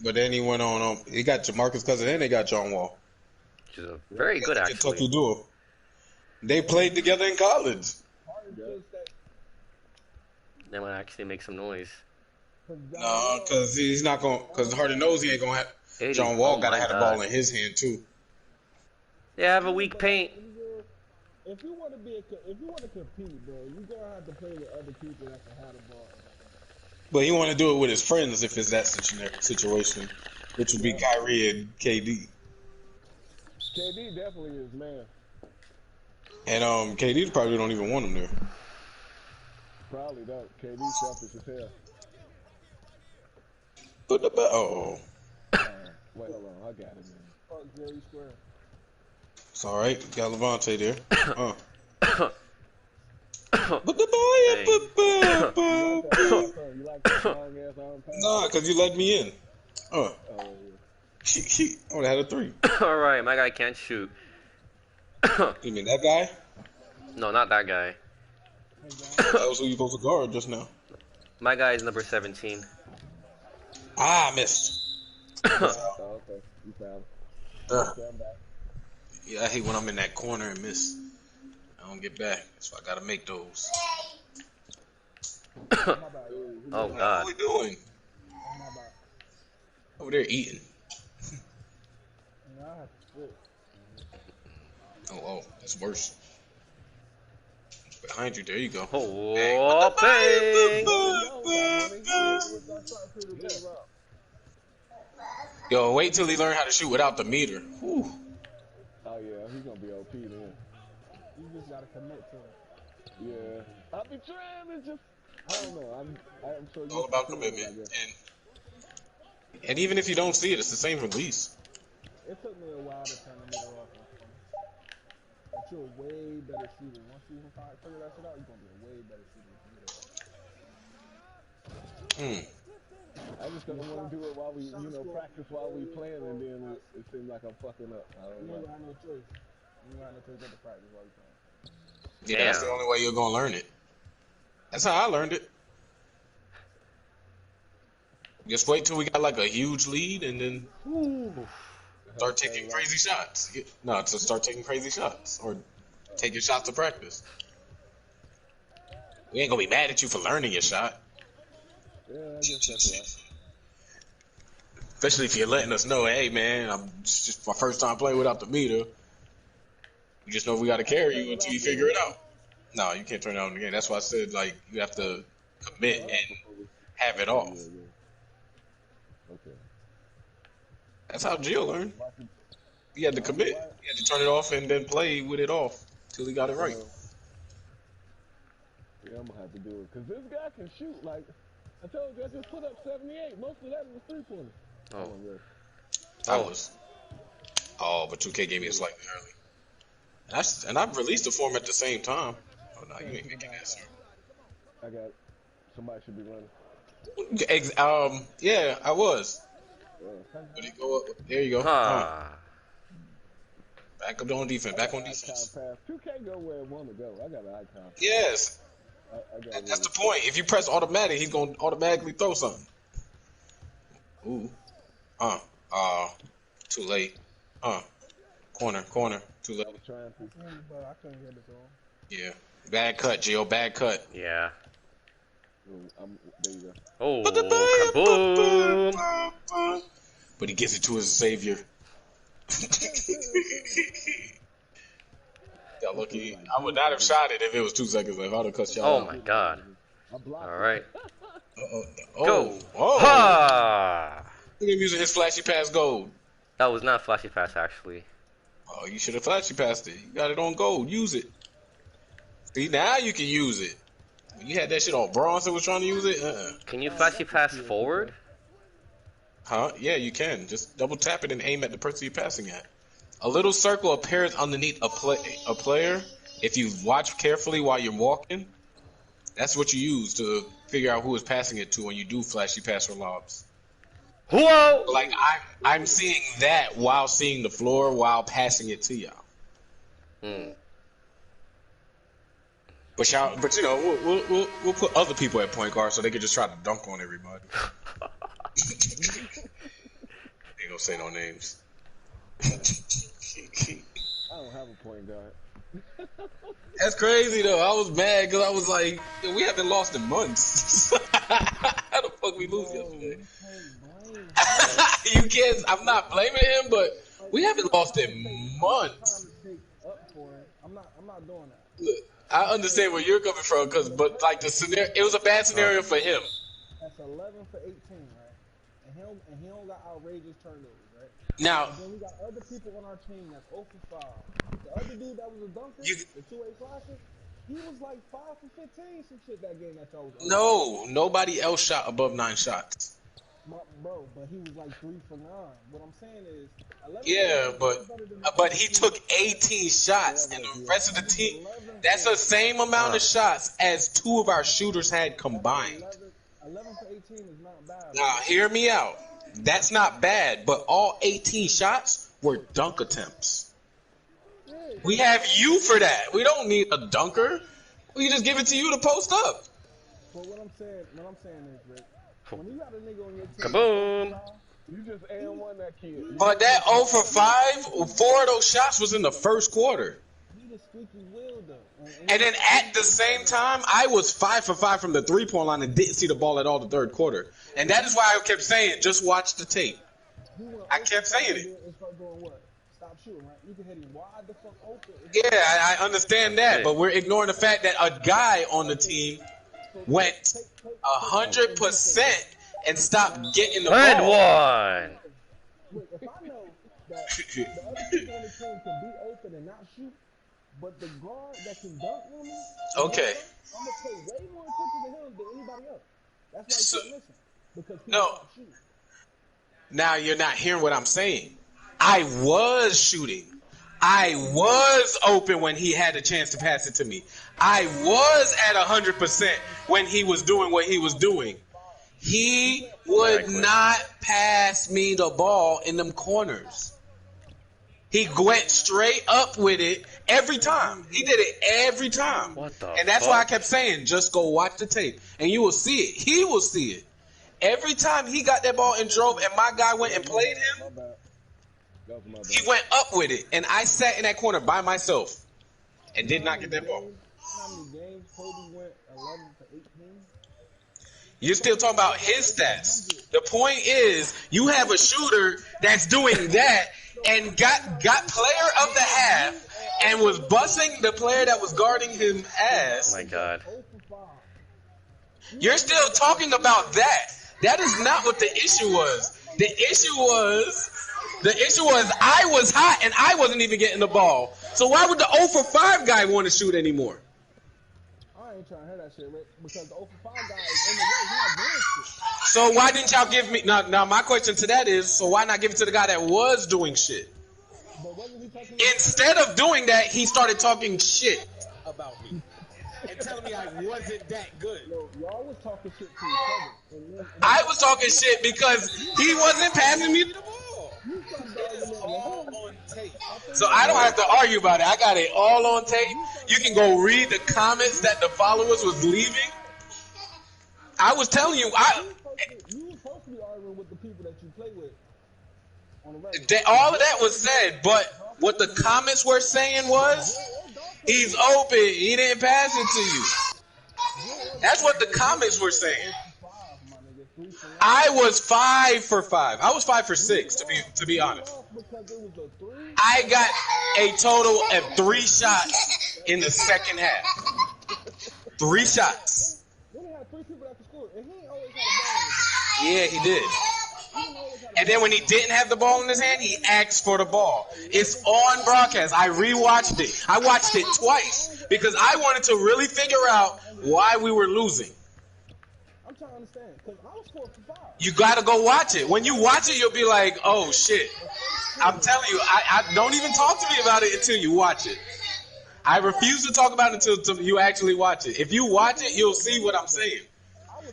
But then he went on. He got Jamarcus Cousins and they got John Wall. Which is very good, actually. Kentucky duo. They played together in college. They might actually make some noise. No, because he's not going. Because Harden knows he ain't gonna have. 80. John Wall Oh gotta my have the God. ball in his hand too. They have a weak paint. If you want to compete, bro, you gonna have to play with other people that can have the ball. But he want to do it with his friends if it's that situation, which would be Kyrie and KD. KD definitely is, man. And KD probably don't even want him there. Probably don't. KD selfish as hell. But the wait, hold on, I got it, man. Fuck Jerry Square. It's all right. Got Levante there. But the You like that long ass arm pass? Nah, because you let me in. Oh, yeah. I would have had a 3. Alright, my guy can't shoot. You mean that guy? No, not that guy. That was who you supposed to guard just now. My guy is number 17. Ah, I missed. Oh, okay. You found it. Yeah, I hate when I'm in that corner and miss. I don't get back. So I gotta make those. Oh God. What are we doing? Over there eating. Oh, that's worse. Behind you, there you go. Oh, bang! Yo, wait till he learn how to shoot without the meter. Whew. Oh yeah, he's gonna be OP then. You just gotta commit to it. Yeah, I be trying to just. I don't know. I'm so It's all about commitment, and even if you don't see it, it's the same release. It took me a while to turn the meter off. But you're a way better shooter. Once you figure that shit out, you're gonna be a way better shooter. I just don't want to do it while we, practice while we playing, and then it seems like I'm fucking up. I don't know. You ain't got no choice. You ain't got no choice but to practice while we playing. Yeah, that's the only way you're gonna learn it. That's how I learned it. Just wait till we got like a huge lead, and then start taking crazy shots. No, to start taking crazy shots or taking shots to practice. We ain't gonna be mad at you for learning your shot. Yeah, I guess that's right. Especially if you're letting us know, hey man, it's just my first time playing without the meter. You just know we gotta carry you until you figure it out. No, you can't turn it on again. That's why I said like you have to commit and have it off. Okay. That's how Gio learned. He had to commit. He had to turn it off and then play with it off till he got it right. Yeah, I'm gonna have to do it because this guy can shoot. Like I told you, I just put up 78. Most of that was 3-pointers. But 2K gave me a slightly early. And I've released the form at the same time. Oh no, you ain't making that, sir. I got it. Somebody should be running. Yeah, I was. Did he go up? There you go. Back up on defense. Back on defense. 2K go where it want to go. I got an icon. Yes. That's the point. If you press automatic, he's gonna automatically throw something. Ooh. Too late. Corner. Too late. I was trying to, but I couldn't get it to him. Yeah. Bad cut, Gio. Bad cut. Yeah. There you go. Oh, kaboom! But he gives it to his savior. Got lucky. I would not have shot it if it was 2 seconds left. I would have cut y'all Oh out. my God. Alright. Go. Ha! Look at him using his flashy pass gold. That was not flashy pass, actually. Oh, you should have flashy passed it. You got it on gold. Use it. See, now you can use it. When you had that shit on bronze and was trying to use it, Can you flashy pass forward? Huh? Yeah, you can. Just double tap it and aim at the person you're passing at. A little circle appears underneath a player. If you watch carefully while you're walking, that's what you use to figure out who is passing it to when you do flashy pass or lobs. Whoa! Like I'm seeing that while seeing the floor while passing it to y'all. But you know, we'll put other people at point guard so they can just try to dunk on everybody. gonna say no names. I don't have a point guard. That's crazy though. I was mad because I was like, we haven't lost in months. How the fuck we lose yesterday? You can't. I'm not blaming him, but we haven't lost in months. I'm not doing that. Look, I understand where you're coming from, but like the scenario, it was a bad scenario for him. That's 11 for 18, right? And he don't got outrageous turnovers, right? Now, and then we got other people on our team that's 0 for 5. The other dude that was a dunker, the 2-way flasher, he was like 5 for 15, some shit that game that y'all was. No, nobody else shot above 9 shots. Bro, but he was like 3 for 9. What I'm saying is, 11 yeah, but he took 18 shots, and the rest of the team, that's the same amount of shots as 2 of our shooters had combined. 11 for 18 is not bad. Now, hear me out. That's not bad, but all 18 shots were dunk attempts. We have you for that. We don't need a dunker. We just give it to you to post up. But what I'm saying is, Rick, when you got a nigga on your team, kaboom! You just and1 that kid. But that 0 for 5, 4 of those shots was in the first quarter. He the squeaky wheel though. And then at the same time, I was 5 for 5 from the 3-point line and didn't see the ball at all the third quarter. And that is why I kept saying, just watch the tape. I kept saying it. Stop shooting, right? You can hit him wide the fuck open. Yeah, I understand that, but we're ignoring the fact that a guy on the team went 100% and stopped getting the And ball. one. Look, if I know that the other people on the team can be open and not shoot, but the guard that can dunk on me, okay. I'm gonna pay way more attention to him than anybody else. That's why he's missing. Because he No. shooting. Now you're not hearing what I'm saying. I was shooting. I was open when he had a chance to pass it to me. I was at 100% when he was doing what he was doing. He would not pass me the ball in them corners. He went straight up with it every time. He did it every time. And that's why I kept saying, just go watch the tape. And you will see it. He will see it. Every time he got that ball and drove and my guy went and played him, he went up with it. And I sat in that corner by myself and did not get that ball. How many games Kobe went 11 for 18? You're still talking about his stats. The point is, you have a shooter that's doing that and got player of the half and was busting the player that was guarding him ass. Oh my God. You're still talking about that. That is not what the issue was. The issue was I was hot and I wasn't even getting the ball. So why would the 0 for 5 guy want to shoot anymore? I ain't trying to hear that shit, Rick, because the 0 for 5 guy is in the way. He's not doing shit. So why didn't y'all give me... Now my question to that is, so why not give it to the guy that was doing shit? But wasn't he talking Instead of doing that, he started talking shit about me. And telling me I wasn't that good. y'all was talking shit to each other. I was talking shit because he wasn't passing me the ball. All on tape. So I don't have to argue about it. I got it all on tape. You can go read the comments that the followers was leaving. I was telling you, You were supposed to be arguing with the people that you play with on the regular. all of that was said, but what the comments were saying was, he's open, he didn't pass it to you. That's what the comments were saying. I was 5 for 5. I was 5 for 6, to be honest. I got a total of 3 shots in the second half. 3 shots. Yeah, he did. And then when he didn't have the ball in his hand, he asked for the ball. It's on broadcast. I rewatched it. I watched it twice because I wanted to really figure out why we were losing. I'm trying to understand, because I was 4 for 5. You gotta go watch it. When you watch it, you'll be like, oh shit. I'm telling you, I don't even talk to me about it until you watch it. I refuse to talk about it until you actually watch it. If you watch it, you'll see what I'm saying.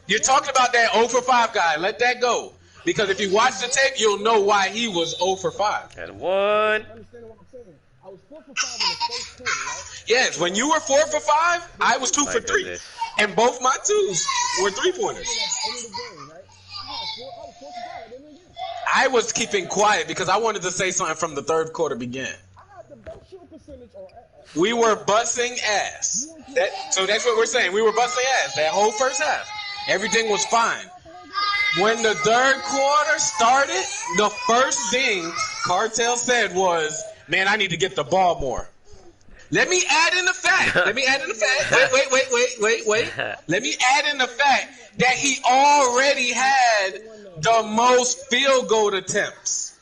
You're talking about that 0 for 5 guy. Let that go. Because if you watch the tape, you'll know why he was 0 for 5. And one. Understand what I'm saying? I was 4 for 5 in the first quarter, right? Yes, when you were 4 for 5, I was 2 My for 3. goodness. And both my 2s were 3-pointers. End of the game, right? I was 4 for 5 at the end of the game. I was keeping quiet because I wanted to say something from the third quarter began. I had the best shooting percentage on. We were busting ass. So that's what we're saying. We were busting ass that whole first half. Everything was fine. When the third quarter started, the first thing Cartel said was, "Man, I need to get the ball more." Let me add in the fact. Wait. Let me add in the fact that he already had the most field goal attempts.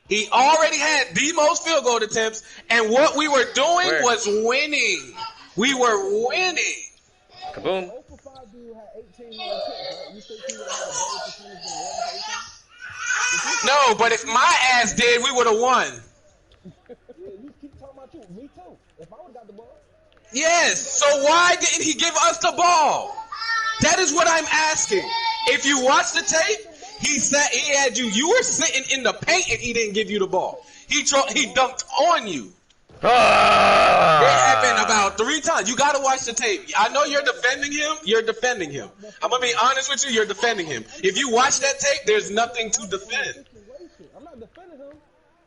He already had the most field goal attempts, and what we were doing was winning. We were winning. Kaboom. 0 for 5 dude had 18 more attempts, right? You think he would have had a better percentage than 11 for 18? No, but if my ass did, we would have won. Yeah, you keep talking about you. Me too. If I would have got the ball. Yes, so why didn't he give us the ball? That is what I'm asking. If you watch the tape, he said he had you. You were sitting in the paint and he didn't give you the ball. He dunked on you. It happened about 3 times. You got to watch the tape. I know you're defending him. You're defending him. I'm going to be honest with you. You're defending him. If you watch that tape, there's nothing to defend. I'm not defending him,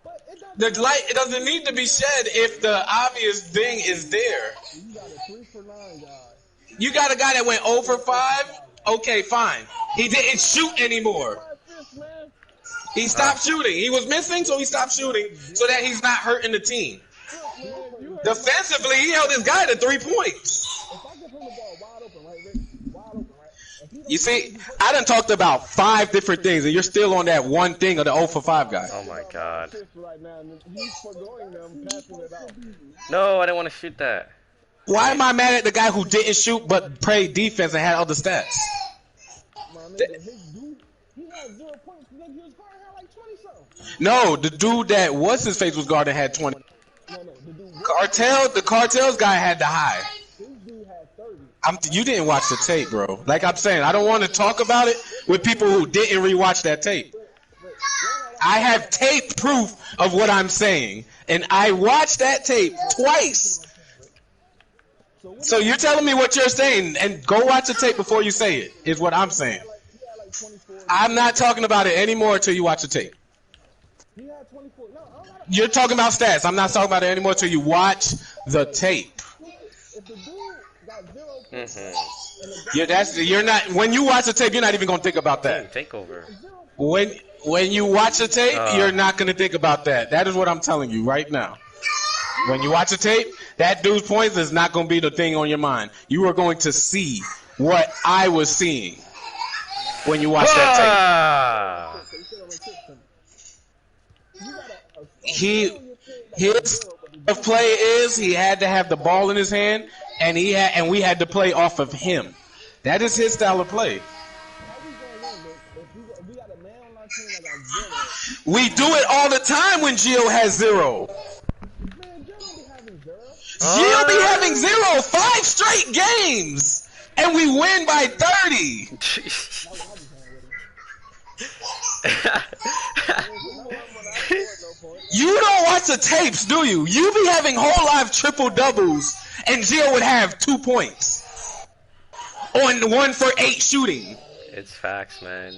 but The light, it doesn't need to be shed if the obvious thing is there. you got a 3 for 9 guy. You got a guy that went 0 for 5? Okay, fine. He didn't shoot anymore. He stopped shooting. He was missing, so he stopped shooting so that he's not hurting the team. Defensively, he held his guy to 3 points. If I give him the ball wide open, right, Rick? Wide open, right? You see, I done talked about 5 different things, and you're still on that one thing of the 0 for 5 guy. Oh my god. Right now, he's forgoing them, passing it out. No, I didn't want to shoot that. Why am I mad at the guy who didn't shoot but played defense and had other stats? My nigga, his dude, he had 0 points because he was guarding had like 20 something. No, the dude that was his face was guarding had 20. No, the dude. The Cartel's guy had the high. His dude had 30. You didn't watch the tape, bro. Like I'm saying, I don't want to talk about it with people who didn't rewatch that tape. I have tape proof of what I'm saying, and I watched that tape twice. So you're telling me what you're saying, and go watch the tape before you say it, is what I'm saying. I'm not talking about it anymore until you watch the tape. He had 24. No, I'm not. You're talking about stats. I'm not talking about it anymore until you watch the tape. If the dude got 0 points, You're not. When you watch the tape, you're not even gonna think about that. Takeover. When you watch the tape, you're not gonna think about that. That is what I'm telling you right now. When you watch the tape, that dude's points is not gonna be the thing on your mind. You are going to see what I was seeing when you watch that tape. His of play is he had to have the ball in his hand, and we had to play off of him. That is his style of play. We do it all the time when Gio has 0. Gio be having 0 5 straight games, and we win by 30. You don't watch the tapes, do you? You be having whole life triple doubles, and Gio would have 2 points on 1 for 8 shooting. It's facts, man.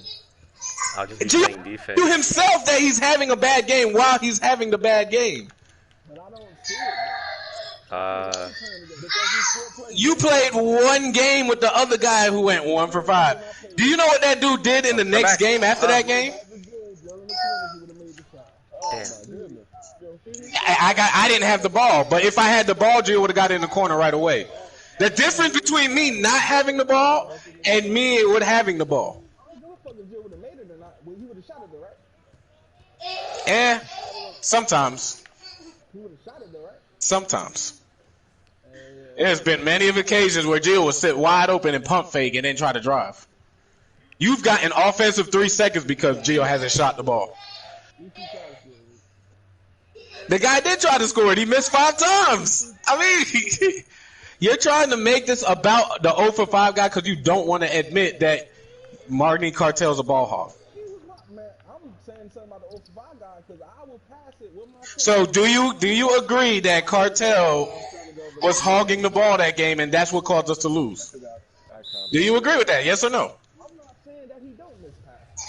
I'll just be Gio playing defense. to himself that he's having a bad game while he's having the bad game. but I don't see it. You played 1 game with the other guy who went 1 for 5. Do you know what that dude did in the next game after that game? I didn't have the ball, but if I had the ball, Gio would have got in the corner right away. The difference between me not having the ball and me with having the ball. Sometimes. Sometimes. There's been many of occasions where Gio will sit wide open and pump fake and then try to drive. You've got an offensive 3 seconds because Gio hasn't shot the ball. The guy did try to score it. He missed 5 times. I mean, you're trying to make this about the 0 for 5 guy because you don't want to admit that Martin Cartel's a ball hog. So do you agree that Cartel was hogging the ball that game and that's what caused us to lose? Do you agree with that? Yes or no? I'm not saying that he don't miss pass.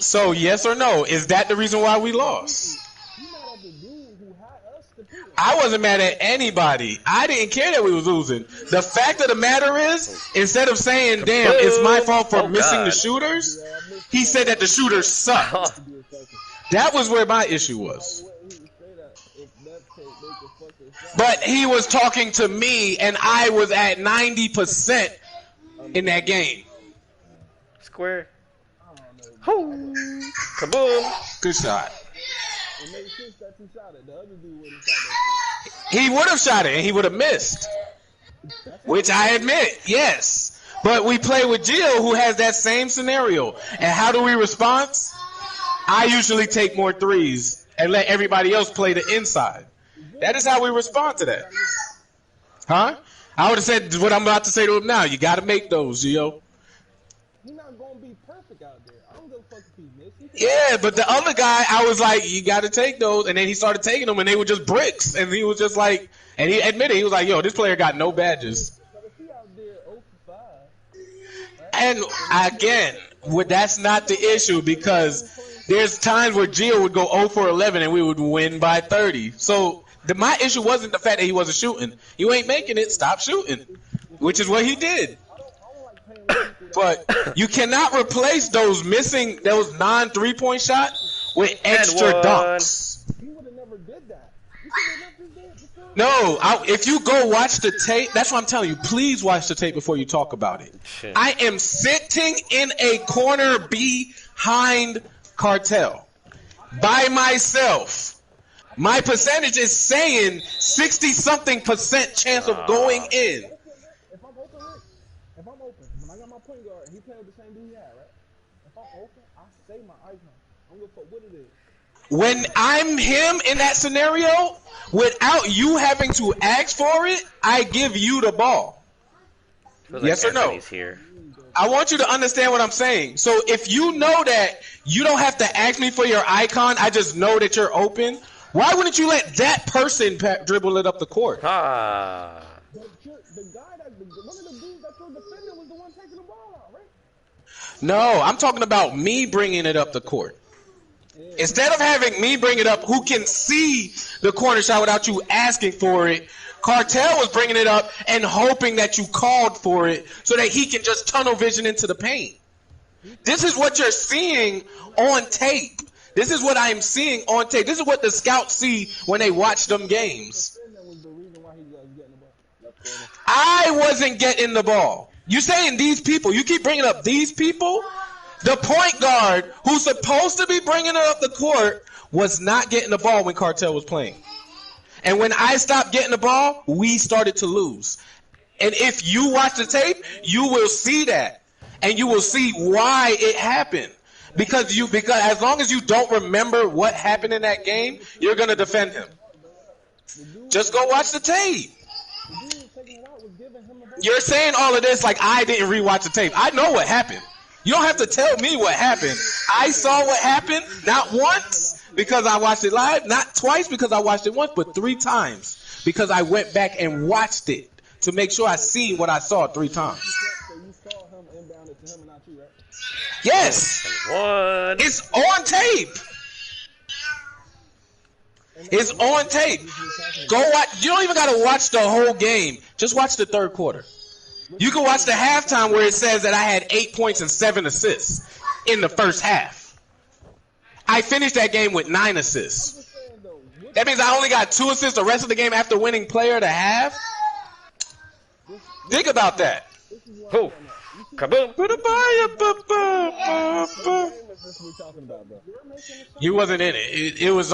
So yes or no? Is that the reason why we lost? You mad at the dude who had us competing? I wasn't mad at anybody. I didn't care that we was losing. The fact of the matter is, instead of saying, damn, it's my fault for missing the shooters, he said that the shooters sucked. That was where my issue was. But he was talking to me, and I was at 90% in that game. Square. Kaboom. Good shot. It made sense that you shot it. The other dude wouldn't shot that He would have shot it, and he would have missed. Which I admit, yes. But we play with Jill, who has that same scenario. And how do we respond? I usually take more threes and let everybody else play the inside. That is how we respond to that. Huh? I would have said what I'm about to say to him now. You got to make those, Gio. He's not going to be perfect out there. I don't give a fuck if he missed. Yeah, but the other guy, I was like, you got to take those. And then he started taking them, and they were just bricks. And he was just like, and he admitted, he was like, yo, this player got no badges. But if he out there 0 for 5. And again, that's not the issue, because there's times where Gio would go 0 for 11 and we would win by 30. So my issue wasn't the fact that he wasn't shooting. You ain't making it, stop shooting, which is what he did. But you cannot replace those non-3-point shots with extra dunks. He would have never did that. No, if you go watch the tape, that's what I'm telling you. Please watch the tape before you talk about it. Shit. I am sitting in a corner behind Cartel by myself. My percentage is saying 60-something% chance of going in. If I'm open, when I got my point guard, he playing with the same dude he had, right? If I'm open, I say my icon. I don't give a fuck what it is. When I'm him in that scenario, without you having to ask for it, I give you the ball. Yes or no? Here. I want you to understand what I'm saying. So if you know that you don't have to ask me for your icon, I just know that you're open, why wouldn't you let that person dribble it up the court? Ah. The guy one of the dudes that you're defending was the one taking the ball out, right? No, I'm talking about me bringing it up the court. Instead of having me bring it up, who can see the corner shot without you asking for it, Cartel was bringing it up and hoping that you called for it so that he can just tunnel vision into the paint. This is what you're seeing on tape. This is what I'm seeing on tape. This is what the scouts see when they watch them games. I wasn't getting the ball. You saying these people, you keep bringing up these people. The point guard who's supposed to be bringing it up the court was not getting the ball when Cartel was playing. And when I stopped getting the ball, we started to lose. And if you watch the tape, you will see that. And you will see why it happened. Because as long as you don't remember what happened in that game, you're going to defend him. Just go watch the tape. You're saying all of this like I didn't rewatch the tape. I know what happened. You don't have to tell me what happened. I saw what happened, not once because I watched it live, not twice because I watched it once, but 3 times because I went back and watched it to make sure I see what I saw 3 times. So you saw him inbound it to him and not you, right? Yes. It's on tape. It's on tape. Go watch. You don't even got to watch the whole game. Just watch the third quarter. You can watch the halftime where it says that I had 8 points and 7 assists in the first half. I finished that game with 9 assists. That means I only got 2 assists the rest of the game after winning player of the half. Think about that. Who? Kaboom. You wasn't in it. It was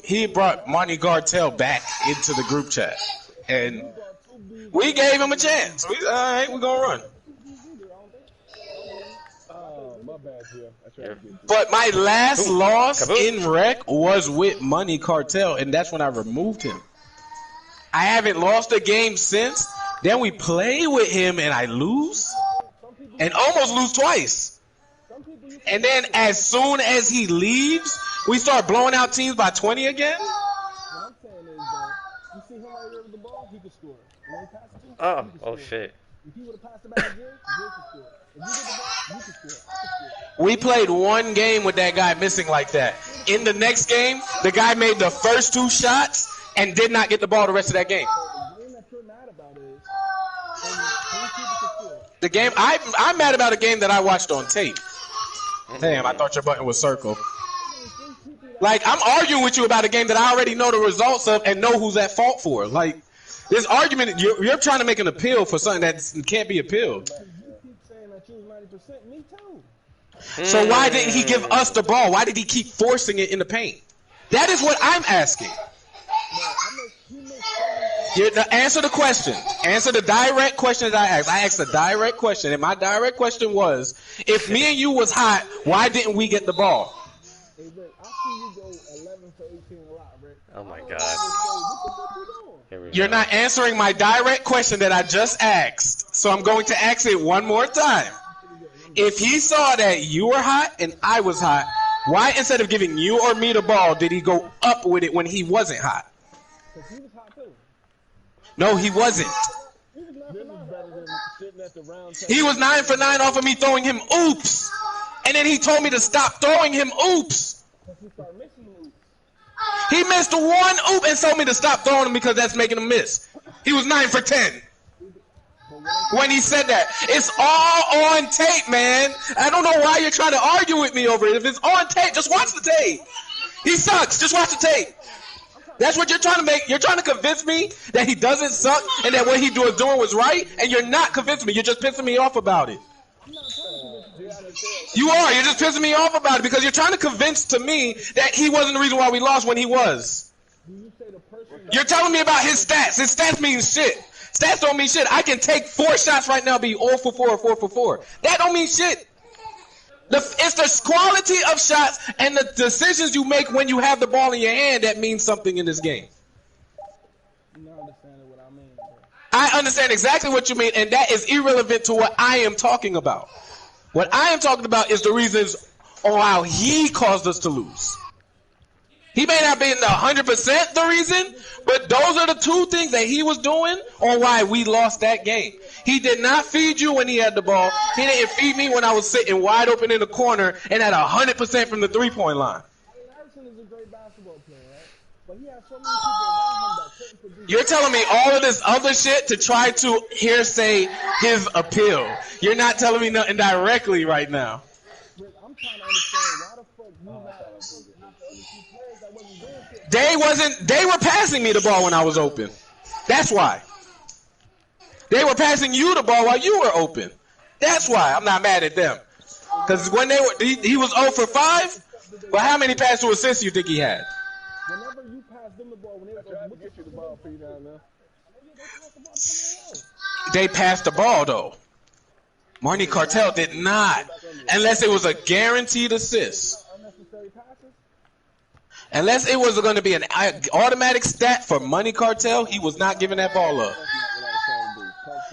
he brought Monty Gartell back into the group chat, and we gave him a chance. All right, we're gonna run. But my last loss in rec was with Money Cartel, and that's when I removed him. I haven't lost a game since. Then we play with him, and I lose, and almost lose twice. And then as soon as he leaves, we start blowing out teams by 20 again. What I'm saying is, you see him right there with the ball, he could score. Oh shit. If he would have passed it back to Jill, Jill could score. We played one game with that guy missing like that. In the next game, the guy made the first 2 shots and did not get the ball the rest of that game. The game I'm mad about a game that I watched on tape. Damn, I thought your button was circle. Like, I'm arguing with you about a game that I already know the results of and know who's at fault for. Like, this argument, you're trying to make an appeal for something that can't be appealed. So why didn't he give us the ball? Why did he keep forcing it in the paint? That is what I'm asking. Answer the question. Answer the direct question that I asked. I asked a direct question, and my direct question was, if me and you was hot, why didn't we get the ball? Hey, Rick, I see you go 11 for 18 a lot, Rick. Oh my God. What the fuck you doing? You're not answering my direct question that I just asked, so I'm going to ask it one more time. If he saw that you were hot and I was hot, why instead of giving you or me the ball did he go up with it when he wasn't hot? Because he was hot too. No, he wasn't. This is better than sitting at the round table. He was 9 for 9 off of me throwing him oops. And then he told me to stop throwing him oops. He started missing oops. He missed 1 oop and told me to stop throwing him because that's making him miss. He was 9 for 10. When he said that. It's all on tape, man. I don't know why you're trying to argue with me over it. If it's on tape, just watch the tape. He sucks. Just watch the tape. That's what you're trying to make. You're trying to convince me that he doesn't suck and that what he was doing was right, and you're not convincing me. You're just pissing me off about it. You are. You're just pissing me off about it because you're trying to convince to me that he wasn't the reason why we lost when he was. You're telling me about his stats. His stats mean shit. Stats don't mean shit. I can take 4 shots right now, be 0 for 4 or 4 for 4. That don't mean shit. It's the quality of shots and the decisions you make when you have the ball in your hand that means something in this game. You understand what I mean, bro. I understand exactly what you mean, and that is irrelevant to what I am talking about. What I am talking about is the reasons on how he caused us to lose. He may not be 100% the reason, but those are the 2 things that he was doing on why we lost that game. He did not feed you when he had the ball. He didn't feed me when I was sitting wide open in the corner and at 100% from the 3-point line. Larson is a great basketball player, right? But he has so many people around him that couldn't produce. You're telling me all of this other shit to try to hearsay his appeal. You're not telling me nothing directly right now. Rick, I'm trying to understand why the fuck you not the other 2 players that wasn't doing shit. They were passing me the ball when I was open. That's why. They were passing you the ball while you were open. That's why I'm not mad at them. Because when he was 0 for 5. Well, how many pass to assists you think he had? Whenever you pass them the ball, when they were get you the ball for you down there. They passed the ball though. Marnie Cartel did not, unless it was a guaranteed assist. Unnecessary passes. Unless it was going to be an automatic stat for Money Cartel, he was not giving that ball up.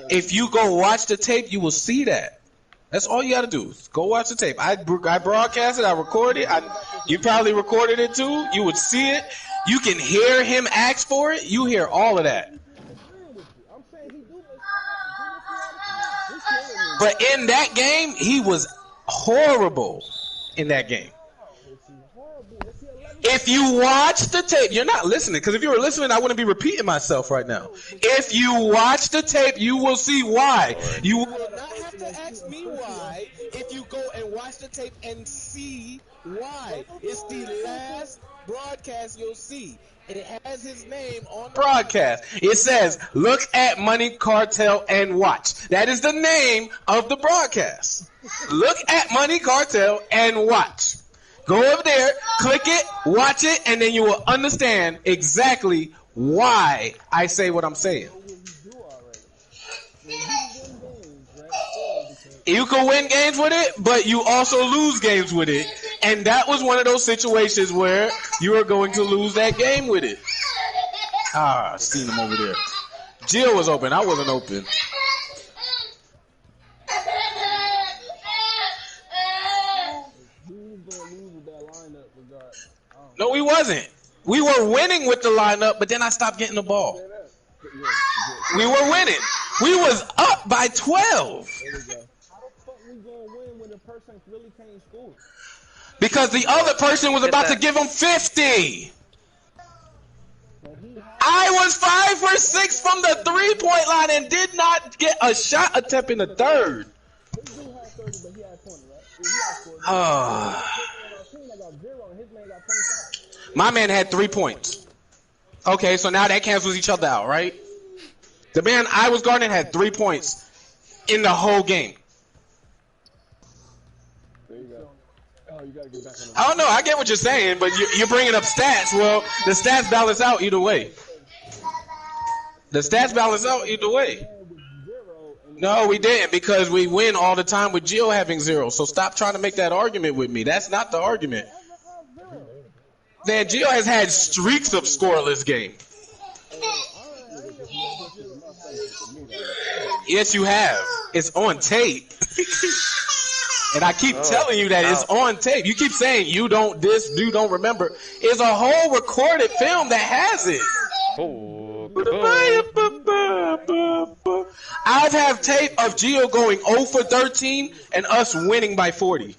If you go watch the tape, you will see that. That's all you got to do. Go watch the tape. I broadcast it. I recorded it. You probably recorded it too. You would see it. You can hear him ask for it. You hear all of that. But in that game, he was horrible in that game. If you watch the tape, you're not listening, because if you were listening, I wouldn't be repeating myself right now. If you watch the tape, you will see why. You will not have to ask me why if you go and watch the tape and see why. It's the last broadcast you'll see. It has his name on the broadcast. It says, look at Money Cartel and watch. That is the name of the broadcast. Look at Money Cartel and watch. Go over there, click it, watch it, and then you will understand exactly why I say what I'm saying. You can win games with it, but you also lose games with it. And that was one of those situations where you are going to lose that game with it. Ah, seen him over there. Jill was open. I wasn't open. No, we wasn't. We were winning with the lineup, but then I stopped getting the ball. We were winning. We was up by 12. we gonna win when the person really can't score? Because the other person was about to give him 50. I was 5 for 6 from the 3-point line and did not get a shot attempt in the third. His dude had 30, but he had 20, right? He had 40. My man had 3 points. Okay, so now that cancels each other out, right? The man I was guarding had 3 points in the whole game. There you go. Oh, you gotta get back on the I don't know. I get what you're saying, but you're bringing up stats. Well, the stats balance out either way. The stats balance out either way. No, we didn't, because we win all the time with Gio having 0. So stop trying to make that argument with me. That's not the argument. Man, Gio has had streaks of scoreless games. Yes, you have. It's on tape. And I keep telling you that it's on tape. You keep saying you don't remember. It's a whole recorded film that has it. I've had tape of Gio going 0 for 13 and us winning by 40. And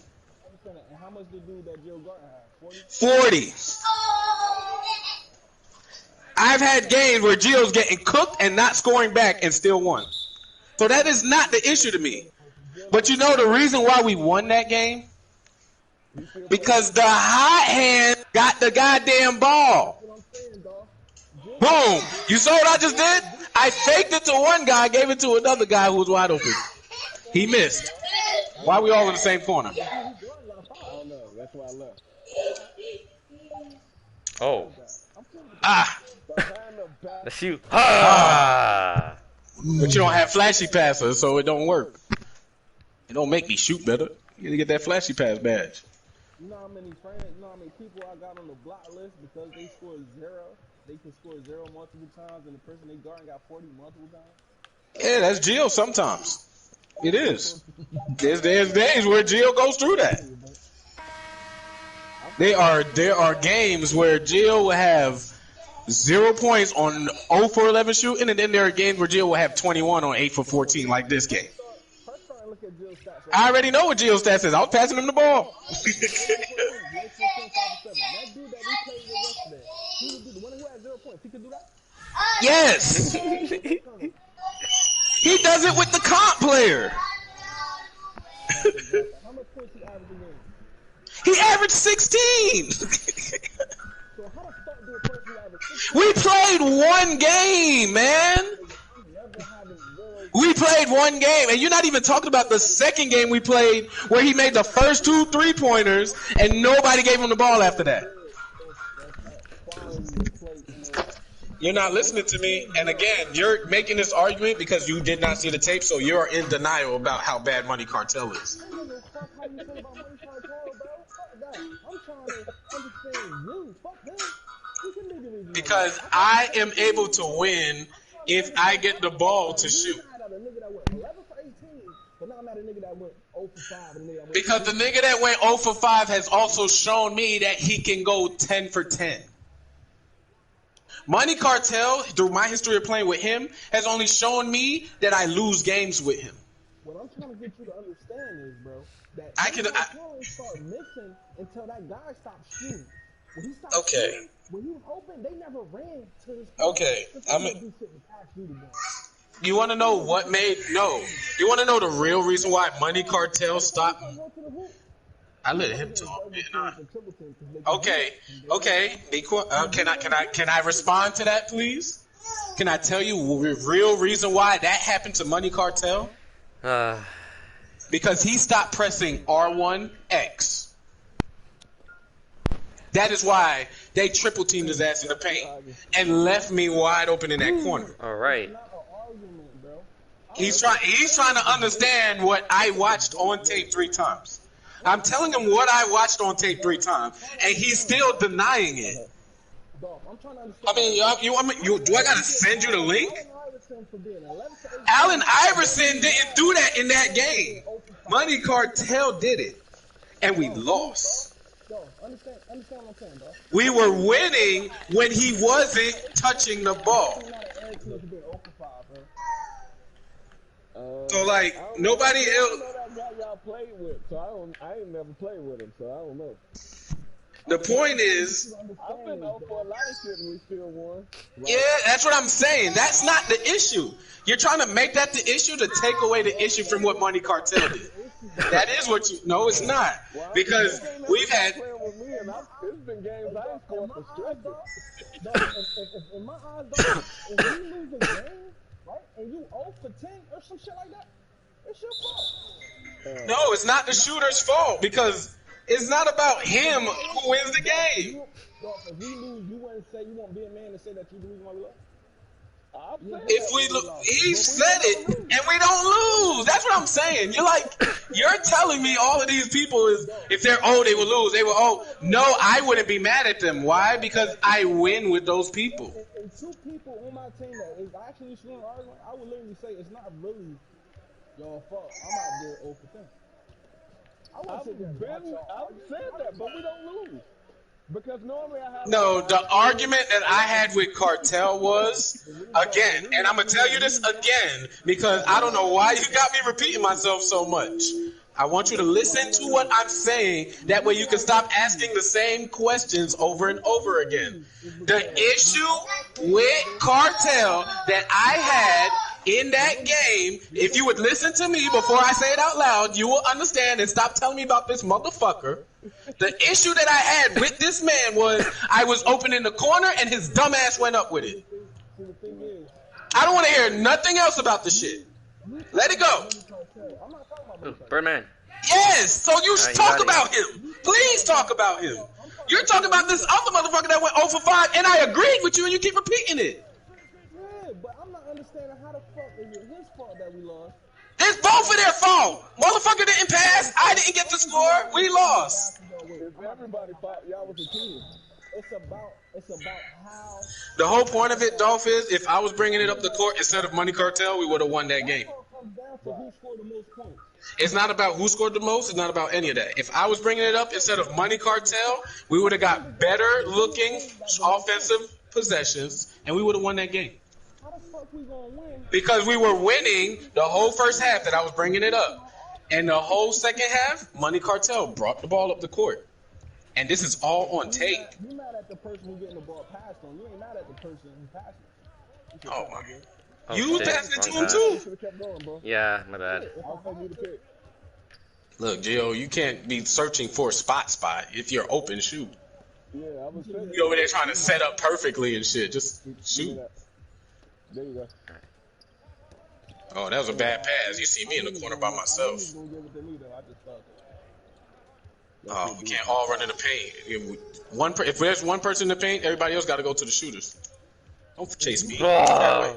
how much did that Joe Garden have? 40. I've had games where Gio's getting cooked and not scoring back and still won. So that is not the issue to me. But you know the reason why we won that game? Because the hot hand got the goddamn ball. Boom. You saw what I just did? I faked it to one guy, gave it to another guy who was wide open. He missed. Why are we all in the same corner? I don't know. That's why I left. Oh. Let's shoot. But you don't have flashy passes, so it don't work. It don't make me shoot better. You gotta get that flashy pass badge. You know how many friends, you know how many people I got on the block list because they scored 0? They can score 0 multiple times, and the person they guarding got 40 multiple times. Yeah, that's Gio sometimes. It is. There's days where Gio goes through that. There are games where Gio will have 0 points on 0 for 11 shooting, and then there are games where Gio will have 21 on 8 for 14, like this game. I already know what Gio's stats is. I was passing him the ball. Yes. He does it with the comp player. He averaged 16. We played one game, man. We played one game, and you're not even talking about the second game we played where he made the first 2 3-pointers and nobody gave him the ball after that. You're not listening to me, and again, you're making this argument because you did not see the tape, so you're in denial about how bad Money Cartel is. Because I am able to win if I get the ball to shoot. Because the nigga that went 0 for 5 has also shown me that he can go 10 for 10. Money Cartel, through my history of playing with him, has only shown me that I lose games with him. What I'm trying to get you to understand is, bro, that I can start missing until that guy stopped shooting. When he stopped shooting, when he was open, they never ran to his okay. You want to know what made you want to know the real reason why Money Cartel stopped? I let him talk. Okay. Be quiet. Can I respond to that, please? Can I tell you the real reason why that happened to Money Cartel? Because he stopped pressing R1X. That is why they triple teamed his ass in the paint and left me wide open in that corner. All right. He's trying to understand what I watched on tape 3 times. I'm telling him what I watched on tape 3 times, and he's still denying it. I mean, do I gotta send you the link? Allen Iverson didn't do that in that game. Money Cartel did it, and we lost. We were winning when he wasn't touching the ball. So like nobody else. guy y'all played with, so I ain't never played with him, so I don't know. The point is, I've been out for a lot of shit and we still won. Right? yeah, that's what I'm saying. That's not the issue. You're trying to make that the issue to take away the issue from what Money Cartel did. That is what you. No, it's not. Because we've had. With me and it's been games I ain't scored for stretches. In my eyes, though, if you lose a game, right, and you 0 for 10 or some shit like that, it's your fault. No, it's not the shooter's fault because it's not about him who wins the game. If we lose, you wouldn't say you won't be a man to say that you the reason why we lost. If we look, he said it, and we don't lose. That's what I'm saying. You're telling me all of these people is if they're they will lose. They will No, I wouldn't be mad at them. Why? Because I win with those people. And two people on my team that is actually strong arguing, I would literally say it's not really your fault. I'm out there 0 for 10. I've said that, but we don't lose. Because normally I have... No, the argument that I had with Cartel was, again, and I'm going to tell you this again, because I don't know why you got me repeating myself so much. I want you to listen to what I'm saying. That way you can stop asking the same questions over and over again. The issue with Cartel that I had in that game, if you would listen to me before I say it out loud, you will understand and stop telling me about this motherfucker. The issue that I had with this man was I was open in the corner and his dumb ass went up with it. I don't want to hear nothing else about the shit. Let it go. Birdman. Yes, so you talk about him. Please talk about him. You're talking about this other motherfucker that went 0 for 5, and I agreed with you, and you keep repeating it. Yeah, but I'm not understanding how the fuck is it his fault that we lost? It's both of their fault. Motherfucker didn't pass. I didn't get the score. We lost. It's everybody's fault. Y'all was a team. It's about how... The whole point of it, Dolph, is if I was bringing it up the court instead of Money Cartel, we would have won that game. Comes down to who scored the most points. It's not about who scored the most. It's not about any of that. If I was bringing it up instead of Money Cartel, we would have got better looking offensive possessions, and we would have won that game. How the fuck we gonna win? Because we were winning the whole first half that I was bringing it up. And the whole second half, Money Cartel brought the ball up the court. And this is all on tape. You mad at the person who getting the ball passed on. You ain't mad at the person who passed it. Oh, my God. Oh, You shit. passed it to Wrong him, pass. too? Should have kept going, bro. Yeah, my bad. I'll take you to pick. Look, Gio, you can't be searching for a spot. If you're open, shoot. Yeah, I was saying. You over there trying to set up perfectly and shit. Just shoot. There you go. Oh, that was a bad pass. You see me in the corner by myself. Oh, we can't all run in the paint. If there's one person in the paint, everybody else got to go to the shooters. Don't chase me. That way.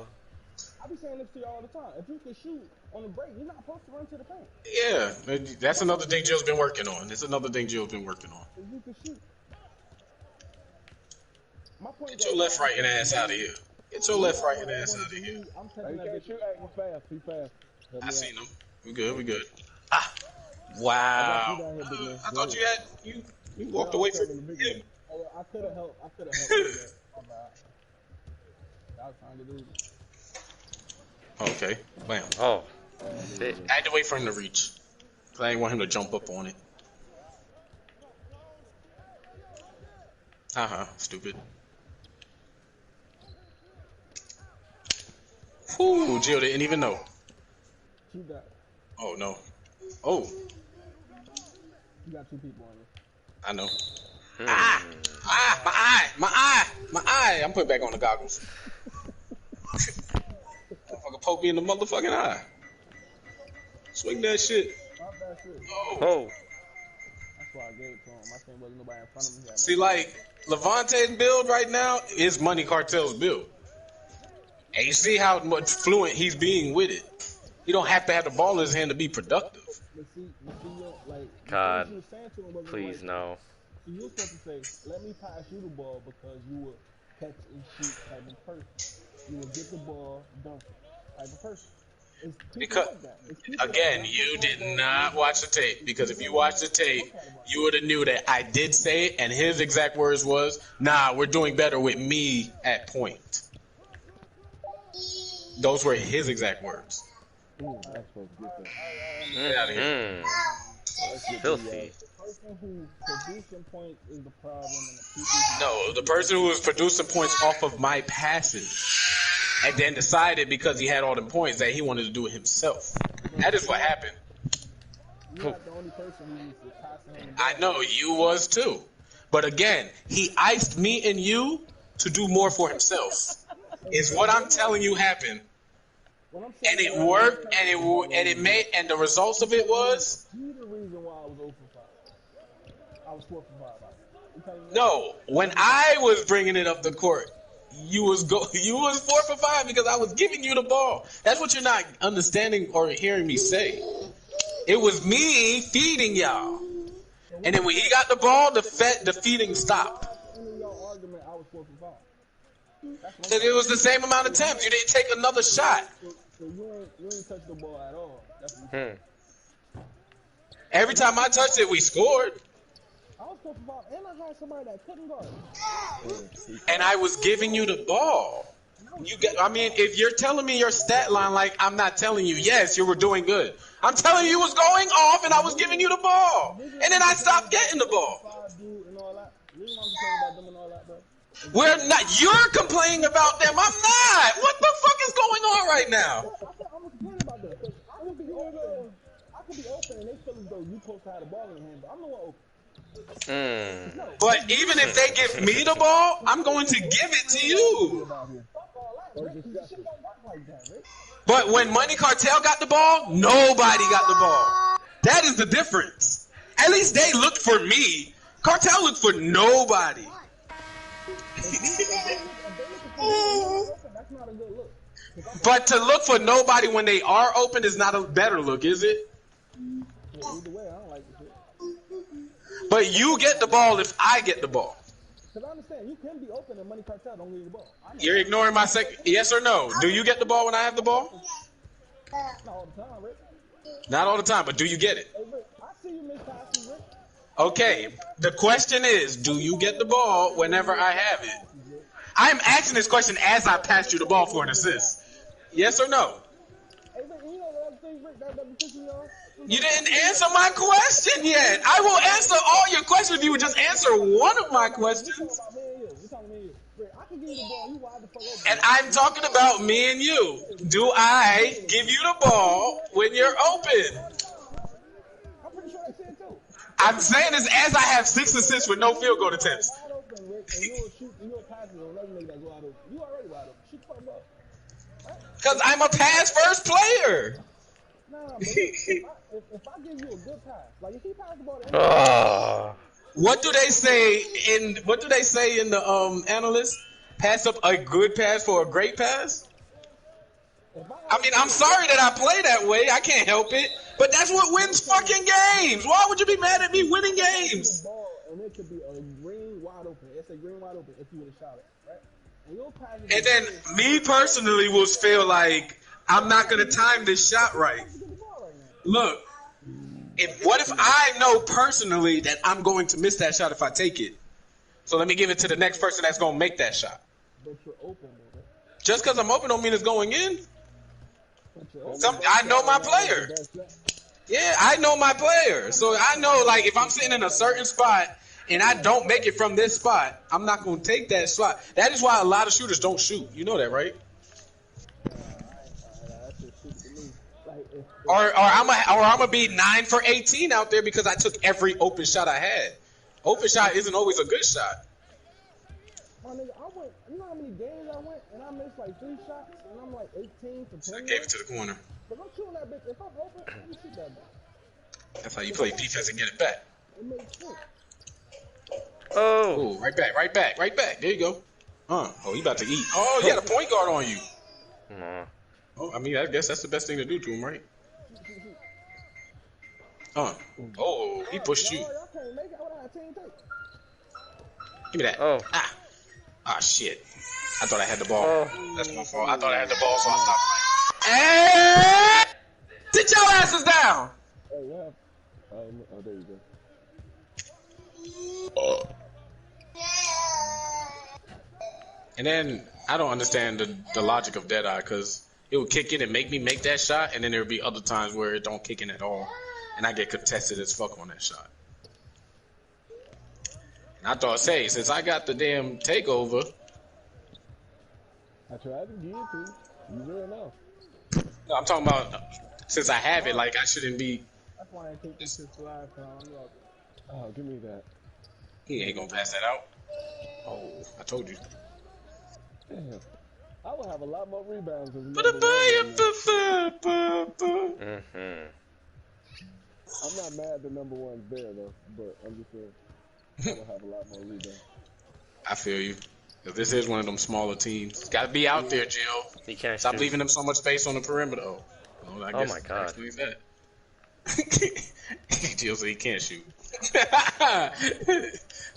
I be saying this to you all the time. If you can shoot on the break, you're not supposed to run to the paint. Yeah, that's another thing Jill's been working on. It's another thing Jill's been working on. If you can shoot. My point Get your left, right, and ass out of here. Get your left, right, and ass out of here. I'm Hey, taking you can't shoot acting fast. Be fast. I seen him. We good. Ah, wow. I thought you walked away from him. I could have helped. My bad. I was trying to do it. Okay, bam. Oh, shit. I had to wait for him to reach. Cause I didn't want him to jump up on it. Stupid. Whew, Jill didn't even know. You got Oh, no. Oh, you got two people on it. I know. My eye. I'm putting back on the goggles. Motherfucker poke me in the motherfucking eye. Swing that shit. Not that shit. Oh. That's why I gave it to him. I think wasn't nobody in front of me. See, like, Levante's build right now is Money Cartel's build. And you see how much fluent he's being with it. He don't have to have the ball in his hand to be productive. But see, like, God, you were saying to him wasn't please like, no. So you were supposed to say, let me pass you the ball because you were catch and shoot type of person. You will get the ball, dunk it type of person. It's Because, like that. It's people again, like that. you did not watch the tape. Because if you watched the tape, you would have knew that I did say it, and his exact words was, nah, we're doing better with me at point. Those were his exact words. That's supposed to get that. Get out of here. Let's get the Filthy. The person who's producing points is the problem, and the people who No, the person who was producing points off of my passes and then decided because he had all them points that he wanted to do it himself. That is what happened. you're not the only person who needs to pass him the ball. I know you was too. But again, he iced me and you to do more for himself. Is what I'm telling you happened. What I'm saying And it is, worked, and the results of it was you the reason why I was 0 for 5. I was 4 for 5. You telling me that? no. When I was bringing it up the court, you was 4 for 5 because I was giving you the ball. That's what you're not understanding or hearing me say. It was me feeding y'all, and then when he got the ball, the feeding stopped. At the end of your argument, I was 4 for 5. That's what I'm Because it was the same amount of attempts. You didn't take another shot. So you ain't touch the ball at all. That's what you're saying. Every time I touched it, we scored. I was 4 for 5, and I had somebody that couldn't guard. And I was giving you the ball. I mean, if you're telling me your stat line like I'm not telling you, yes, you were doing good. I'm telling you was going off and I was giving you the ball. And then I stopped getting the ball. 5 dude and all that. You know what I'm saying about them and all that, bro? We're not, you're complaining about them. I'm not. What the fuck is going on right now? I'm complaining about that. 'Cause I could be open and they feel as though you supposed to have the ball in your hand, but I'm the one open. But even if they give me the ball, I'm going to give it to you. Fuck all that, Rick. This shit don't work like that, Rick. But when Money Cartel got the ball, nobody got the ball. That is the difference. At least they looked for me. Cartel looked for nobody. That's not a good look. But to look for nobody when they are open is not a better look, is it? Well, either way, I don't like this shit. But you get the ball if I get the ball. Because I understand, you can be open and Money Cartel don't give you the ball. I know. You're ignoring my second. Yes or no? Do you get the ball when I have the ball? Not all the time, Rick. Not all the time, but do you get it? Hey, Rick, I see you miss passes, Rick. Okay. The question is, do you get the ball whenever I have it? I'm asking this question as I passed you the ball for an assist. Yes or no? Hey, Rick, you know the other thing, Rick, that be pissing me off? You didn't answer my question yet. I will answer all your questions if you would just answer one of my questions. You're talking about me and you. Rick, I can give you the ball, you wide the fuck open. And I'm talking about me and you. Do I give you the ball when you're open? I'm pretty sure I said too. I'm saying this as I have 6 assists with no field goal attempts. Wide open, Rick, and you'll shoot and you'll pass it on another nigga that go wide open. You already wide open. Shoot the fuck up. Because I'm a pass first player. Nah, but if I give you a good pass, like if he pass the ball to anybody, What do they say in the analyst? Pass up a good pass for a great pass? I mean, I'm sorry that I play that way. I can't help it. But that's what wins fucking games. Why would you be mad at me winning games? ball and it could be a green wide open. It's a green wide open if you would have shot it, right? And you'll pass it. And then me personally will feel like I'm not going to time this shot right. Look, what if I know personally that I'm going to miss that shot if I take it? So let me give it to the next person that's going to make that shot. But you're open, bro. Just because I'm open don't mean it's going in. I know my player. Yeah, I know my player. So I know, like, if I'm sitting in a certain spot and I don't make it from this spot, I'm not going to take that spot. That is why a lot of shooters don't shoot. You know that, right? Or I'm gonna be 9 for 18 out there because I took every open shot I had. Open shot isn't always a good shot. My nigga, you know how many games I went and I missed like 3 shots and I'm like 18 for 10. I gave it to the corner. But I'm shooting that bitch. If I'm open, let me shoot that bitch. That's how you play defense and get it back. It makes sense. Oh. Ooh, right back. There you go. Oh, you about to eat. Oh, he had a point guard on you. Oh, I mean, I guess that's the best thing to do to him, right? Oh, he pushed you. Y'all can't make it. I would have had 10 takes. Give me that. Oh. Ah, shit. I thought I had the ball. Oh. That's my fault. I thought I had the ball, so I stopped playing. Hey! Sit your asses down! Hey, what? Oh, there you go. And then, I don't understand the logic of Deadeye, because it would kick in and make me make that shot, and then there would be other times where it don't kick in at all, and I get contested as fuck on that shot. And I thought, say, since I got the damn takeover, I tried to give it to you. You real enough. no, I'm talking about since I have it, like I shouldn't be. That's why I take this shit to live, look. Oh, give me that. He ain't gonna pass that out. Oh, I told you. Damn. I would have a lot more rebounds as But I'm not mad the number one's there though, but I'm just saying I would have a lot more rebounds. I feel you. Cause this is one of them smaller teams. It's gotta be out there, Jill. He can't Stop shoot. leaving them so much space on the perimeter. Oh, well, I guess my God. that explains that. Jill said he can't shoot.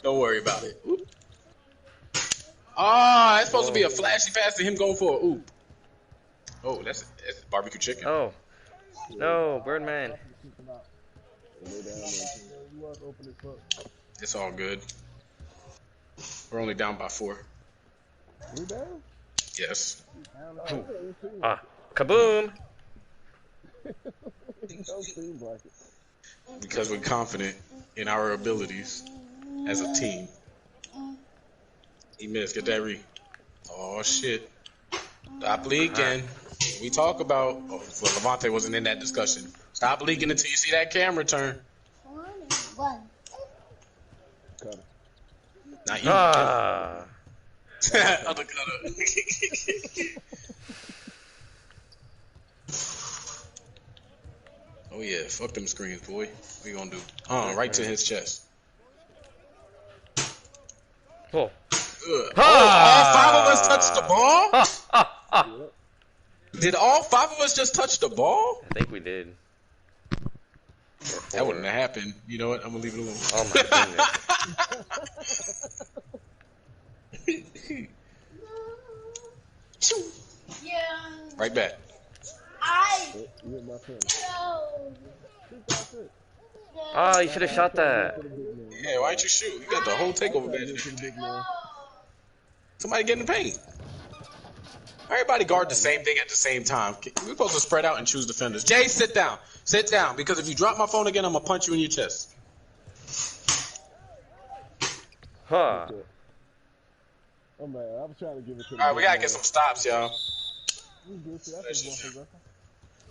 Don't worry about it. Oop. Oh, it's supposed to be a flashy pass to him going for a oop. Oh, that's barbecue chicken. Oh. No, Birdman. It's all good. We're only down by 4. Rebound? Yes. Kaboom. Don't seem like it. Because we're confident in our abilities as a team. He missed. Get that re. Oh, shit. Stop leaking. We talk about... Oh, well, Levante wasn't in that discussion. Stop leaking until you see that camera turn. One. Cut it. Not you. Other cutter. Oh, yeah. Fuck them screens, boy. What you gonna do? Right to his chest. Oh. Good. Oh, all 5 of us touched the ball? Did all 5 of us just touch the ball? I think we did. That wouldn't have happened. You know what? I'm gonna leave it alone. Oh my goodness. Yeah. Right back. You hit my turn. Oh, you should have shot that. Yeah, why didn't you shoot? You got the whole takeover badge. Somebody get in the paint. Everybody guard the same thing at the same time. We're supposed to spread out and choose defenders. Jay, sit down. Sit down, because if you drop my phone again, I'm going to punch you in your chest. Huh. Oh man, I was trying to give it to All right, we got to get some stops, y'all.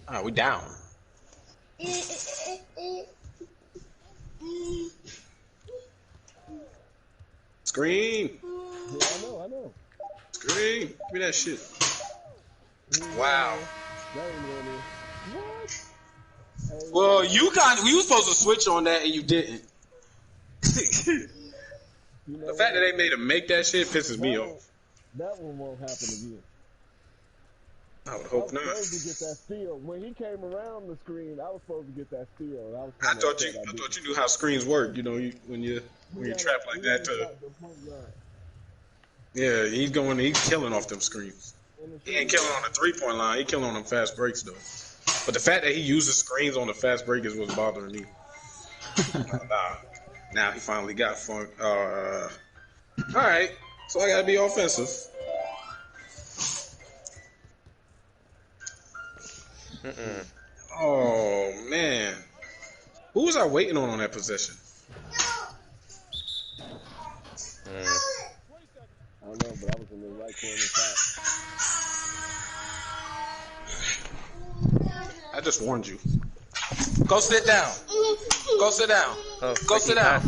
All right, we down. Screen. Yeah, I know. Screen. Give me that shit. Wow. That ain't what? Well, you were supposed to switch on that and you didn't. The fact that they made him make that shit pisses me off. That one won't happen again. I would hope not. I was supposed to get that steal. When he came around the screen, I was supposed to get that steal. And I thought you knew how screens work. You know, when you trap like that. Yeah, he's killing off them screens. He ain't killing on the 3-point line. He killing on them fast breaks though. But the fact that he uses screens on the fast break is what's bothering me. Now he finally got funk. All right, so I gotta be offensive. Oh man, who was I waiting on that possession? I don't know, but I was in the right corner top. I just warned you. Go sit down. Go sit down. Oh, Go sit down.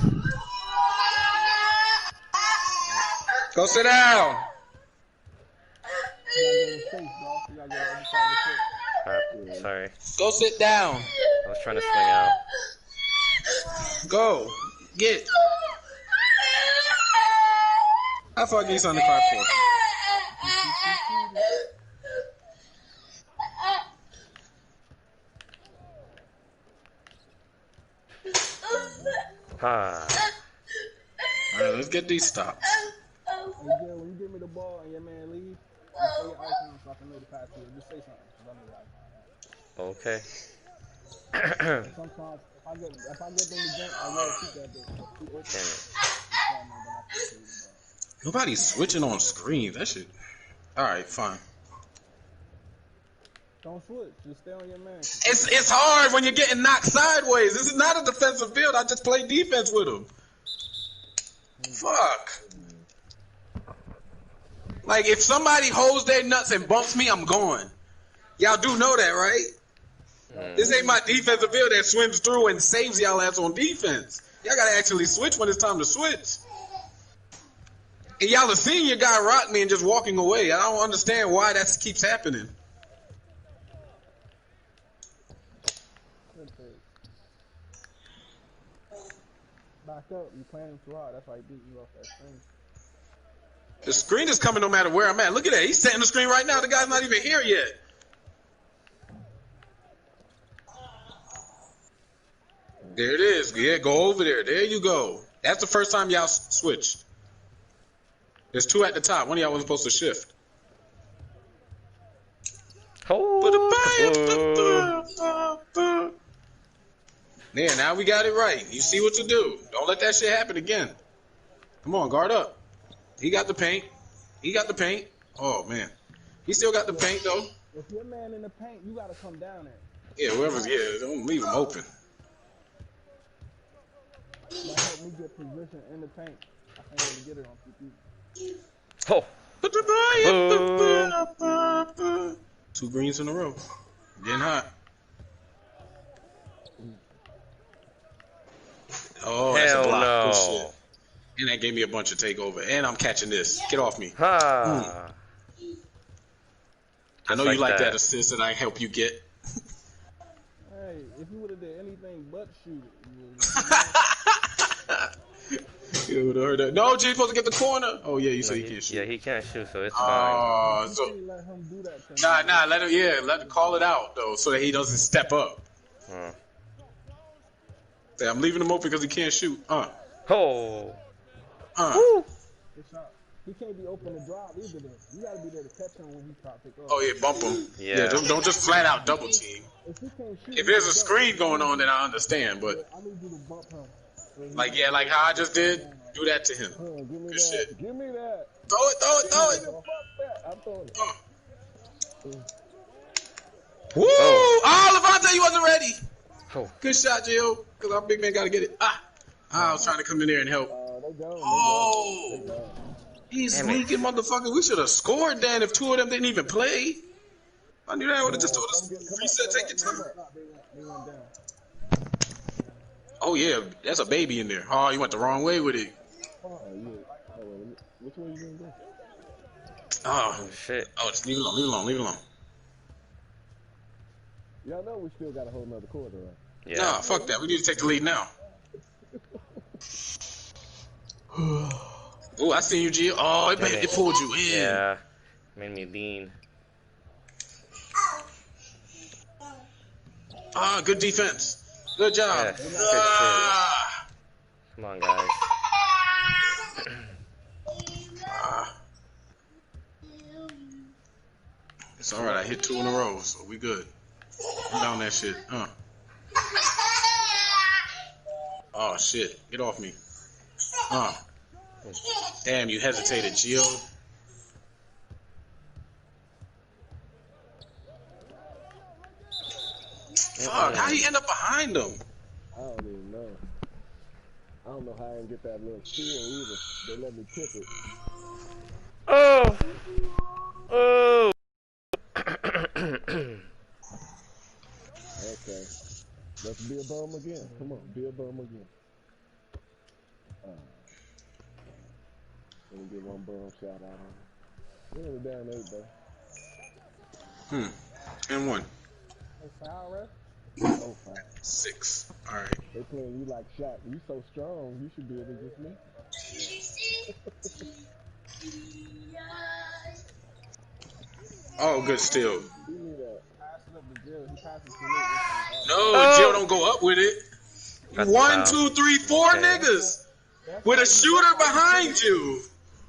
Go sit down. Sorry. Go sit down. I was trying to swing out. Go. Get. How far get on the car for? Alright, let's get these stops. Hey, Jill, when you give me the ball and your man leave, just say your icon so I can know to pass to it. Just say something, because I know your icon. Okay. Sometimes, if I get them to jump, I will keep that bitch. Damn it. Nobody's switching on screens. That shit. Alright, fine. Don't switch. Just stay on your man. It's hard when you're getting knocked sideways. This is not a defensive field. I just play defense with him. Fuck. Like, if somebody holds their nuts and bumps me, I'm going. Y'all do know that, right? This ain't my defensive field that swims through and saves y'all ass on defense. Y'all gotta actually switch when it's time to switch. And y'all are seeing your guy rock me and just walking away. I don't understand why that keeps happening. Back up. You playing him too hard. That's why he beat you off that screen. The screen is coming no matter where I'm at. Look at that. He's setting the screen right now. The guy's not even here yet. There it is. Yeah, go over there. There you go. That's the first time y'all switched. There's two at the top. One of y'all wasn't supposed to shift. There, now we got it right. You see what to do. Don't let that shit happen again. Come on, guard up. He got the paint. He got the paint. Oh, man. He still got the paint, though. If your man in the paint, you got to come down there. Yeah, whoever's, don't leave him open. That helped me get position in the paint. I can't really get it on PP. Oh. 2 greens in a row. Getting hot. Oh, that's a block. No. Good shit. And that gave me a bunch of takeover. And I'm catching this. Get off me. Ha. I know Just you like that. that assist that I help you get. Hey, if you would have did anything but shoot it, You would have heard that. No, G's supposed to get the corner. Oh, yeah, you say he can't shoot. Yeah, he can't shoot, so it's fine. So, let him do that to let him, let him call it out, though, so that he doesn't step up. Say, I'm leaving him open because he can't shoot. Oh. He can't be open to drive either. Though. You gotta be there to catch him when he try to pick up. Oh, yeah, bump him. Yeah. Don't just flat out double team. If there's a screen going on, then I understand, but I need you to bump him. like how I just did, do that to him. Give me Good that. shit. Give me that. Throw it. Fuck that. I'm throwing it. Woo! Oh, Levante, you wasn't ready. Oh. Good shot, Gio. Because our big man got to get it. I was trying to come in there and help. They go. He's sneaking, motherfucker. We should have scored then if 2 of them didn't even play. I knew that. I would have just told us. Reset, take your time. They went down. Oh, yeah. That's a baby in there. Oh, you went the wrong way with it. Oh, yeah. Which way you gonna go? Oh, Shit. Oh, just leave it alone. Y'all know we still got a whole nother quarter, right? Yeah. Nah, fuck that. We need to take the lead now. Oh, I seen you, Gio. Oh, it pulled you in. Yeah. Made me lean. Good defense. Good job. Yeah, good shit. Come on, guys. It's alright. I hit 2 in a row, so we good. I'm down that shit. Oh, shit. Get off me. Damn, you hesitated, Gio. Fuck, how you end up behind him? I don't even know. I don't know how I didn't get that little steal either. They let me tip it. Oh. Oh. Okay. Let's be a bum again. Come on, be a bum again. Let me get one bum shot out on it. We're only down 8, though. And 1. Hey, foul, ref? Oh, 5. 6. Alright. They playing you like shot. You so strong, you should be able to get me. Oh, good steal. Give me that. Pass it up to Jill. He passes to me. No, Gio don't go up with it. That's 1, foul. 2, 3, 4 niggas with a shooter behind you.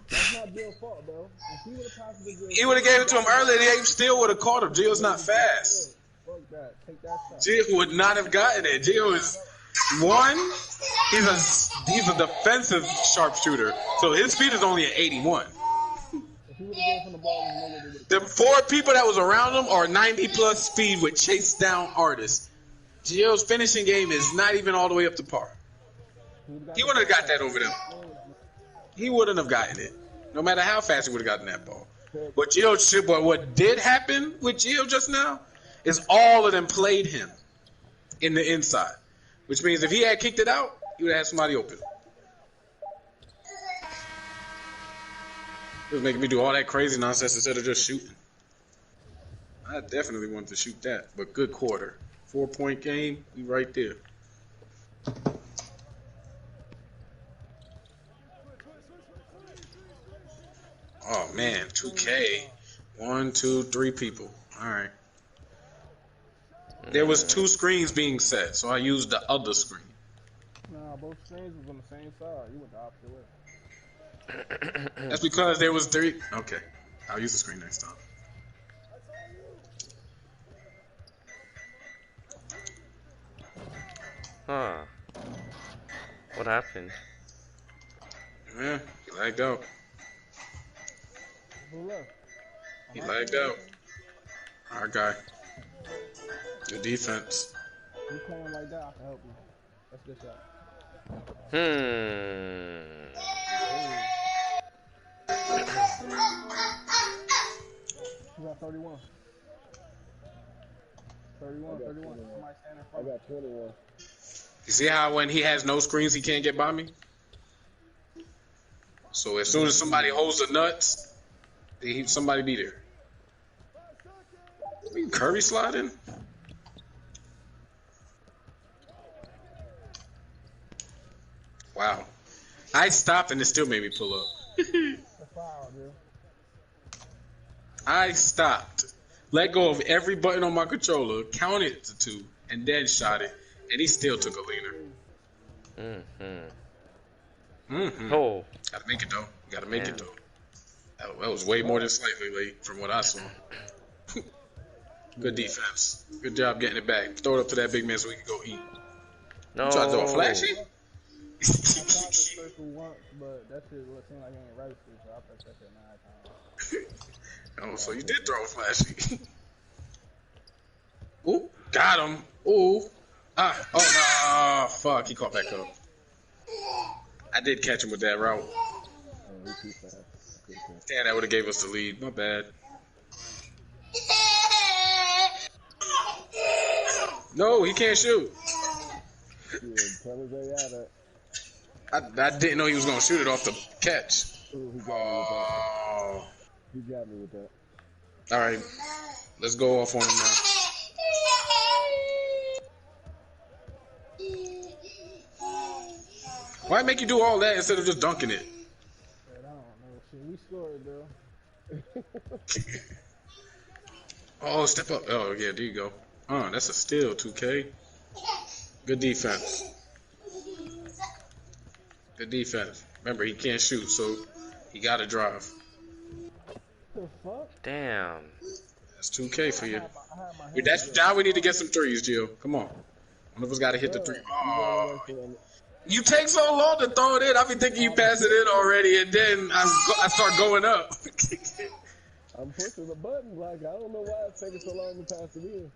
That's not Jill's fault, though. If he would have passed it to Jill, He would have gave it to him earlier. They still would have caught him. Gio's not fast. fuck that. Take that shot. Gio would not have gotten it. Gio is 1. He's a defensive sharpshooter, so his speed is only at 81. he would have gave from the ball, there's no way they would The have. 4 people that was around him are 90+ speed with chase down artists. Gio's finishing game is not even all the way up to par. He wouldn't have got that over them. He wouldn't have gotten it. No matter how fast he would have gotten that ball. But what did happen with Gio just now is all of them played him in the inside. Which means if he had kicked it out, he would have had somebody open. It was making me do all that crazy nonsense instead of just shooting. I definitely wanted to shoot that, but good quarter. 4-point game, we right there. Oh man, 2K. 1, 2, 3 people. Alright. There was 2 screens being set, so I used the other screen. Nah, both screens was on the same side. You went the opposite way. That's because there was 3. Okay. I'll use the screen next time. Huh. What happened? Yeah, he lagged out. Who left? He lagged out. Our guy. Good defense. You playing like that, I can help you. That's good shot. You got 31. 31. Somebody stand in I front. got 21. You see how when he has no screens, he can't get by me? So as soon as somebody holds the nuts, somebody be there. Curry sliding? Wow. I stopped and it still made me pull up. That's a foul, dude. I stopped, let go of every button on my controller, counted to 2, and then shot it, and he still took a leaner. Oh. Gotta make it though. Gotta make it though. That was way more than slightly late from what I saw. Good defense. Good job getting it back. Throw it up to that big man so we can go eat. No. Try to throw a flashy? I tried to circle once, but that shit seemed like it ain't registered, so I pressed that shit 9 times. Oh, so you did throw a flashy. Ooh, got him. Ooh. Oh, fuck. He caught back up. I did catch him with that route. Damn, that would have gave us the lead. My bad. No, he can't shoot. I didn't know he was going to shoot it off the catch. Oh. He got me with that. All right. Let's go off on him now. Why make you do all that instead of just dunking it? I don't know. Shit, we scored, though. Oh, step up. Oh, yeah, there you go. Oh, that's a steal, 2K. Good defense. Good defense. Remember, he can't shoot, so he got to drive. The fuck? Damn. That's 2K for you. That's now we need to get some threes, Gio. Come on. One of us got to hit the 3. Oh. You take so long to throw it in. I be thinking you pass it in already, and then I start going up. I'm pushing the button. Like, I don't know why it's taking so long to pass it in.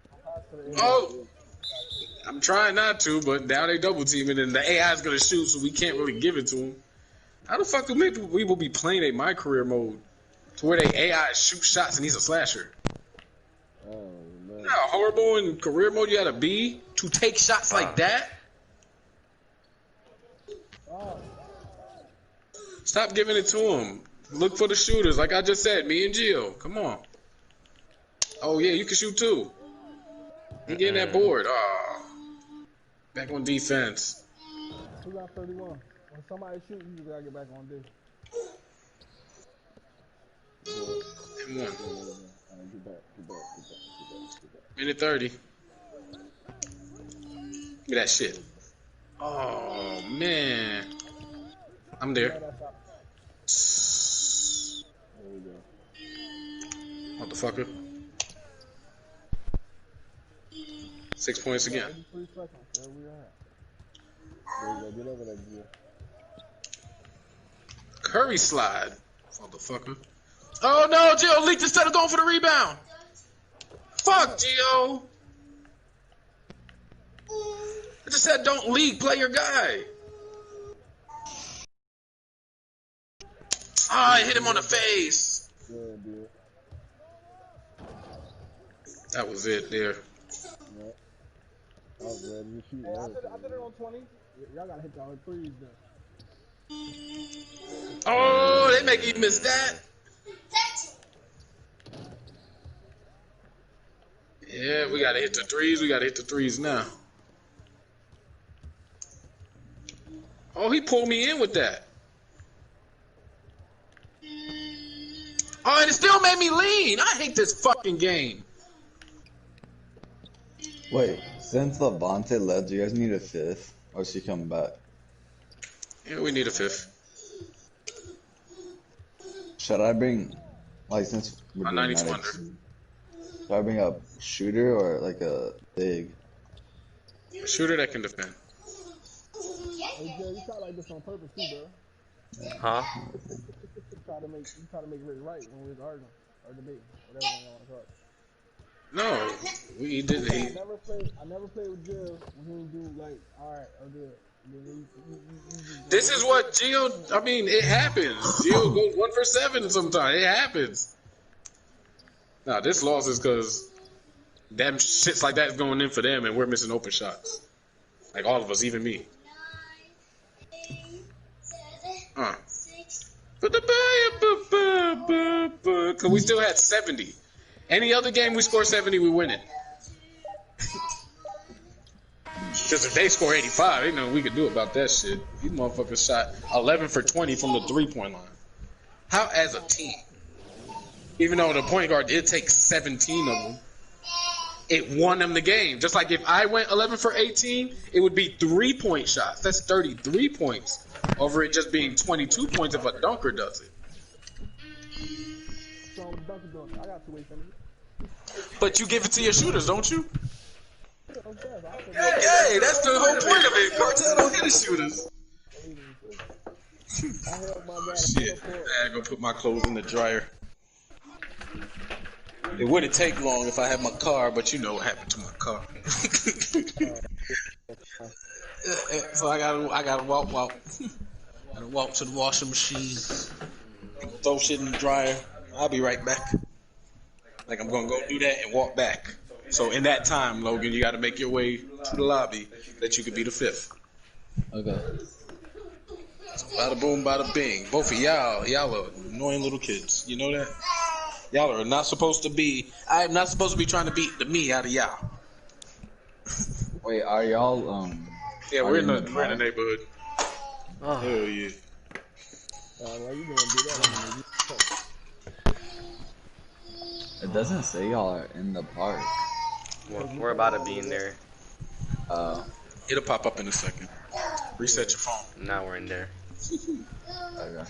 Oh. I'm trying not to, but now they double teaming, and the AI is going to shoot, so we can't really give it to him. How the fuck do we will be playing a My Career mode to where the AI shoot shots and he's a slasher? Oh, man. You know how horrible in career mode you had to be to take shots like that? Stop giving it to him. Look for the shooters, like I just said. Me and Gio, come on. Oh yeah, you can shoot too. He getting that board. Back on defense. Who got 31? When somebody shoot, you just gotta get back on this. And 1. Get back. Minute 30. Give me that shit. Oh man. I'm there. There we go. Motherfucker. 6 points again. 83 seconds, where we at? There we go. Get over that gear. Curry slide. Motherfucker. Oh no, Gio leaked instead of going for the rebound. Fuck, Gio. I just said don't leak, play your guy. I hit him on the face. Yeah, dude. That was it there. Yeah. I was ready to shoot. Yeah, I did it on 20. Y'all gotta hit y'all threes then. Oh, they make you miss that. Yeah, we gotta hit the threes. We gotta hit the threes now. Oh, he pulled me in with that. Oh, and it still made me lean. I hate this fucking game. Wait, since Levante left, do you guys need a fifth? Or is she coming back? Yeah, we need a fifth. Should I bring, like, since we're A doing 92 that, under. should I bring a shooter or like a big? A shooter that can defend. Hey, Jay, you try like this on purpose too, bro. Huh? You try to make it right when we was arguing or debating, whatever you want to call it. No, we didn't. I never played with Jill when he do like, all right, or good. This is what Gio. I mean, it happens. Gio goes 1 for 7 sometimes. It happens. Now this loss is because them shits like that is going in for them, and we're missing open shots. Like all of us, even me. Because we still had 70. Any other game we score 70, we win it. Because if they score 85, they know we could do about that shit. These motherfuckers shot 11 for 20 from the 3-point line. How as a team? Even though the point guard did take 17 of them, it won them the game. Just like if I went 11 for 18, it would be 3-point shots. That's 33 points over it just being 22 points if a dunker does it. I got 2 ways to But you give it to your shooters, don't you? Hey, that's the whole point of it. Cartel don't hit the shooters. Shit. I gotta go put my clothes in the dryer. It wouldn't take long if I had my car, but you know what happened to my car. So I gotta walk. Gotta walk to the washing machine. Throw shit in the dryer. I'll be right back. Like I'm gonna go do that and walk back. So in that time, Logan, you gotta make your way to the lobby that you could be the fifth. Okay. So bada boom, bada bing. Both of y'all are annoying little kids. You know that? Y'all are not supposed to be. I am not supposed to be trying to beat the me out of y'all. Wait, are y'all Yeah, we're in the neighborhood. Oh. Hell yeah. why you gonna do that? It doesn't say y'all are in the park. We're about to be in there. It'll pop up in a second. Reset your phone. Now we're in there. Okay.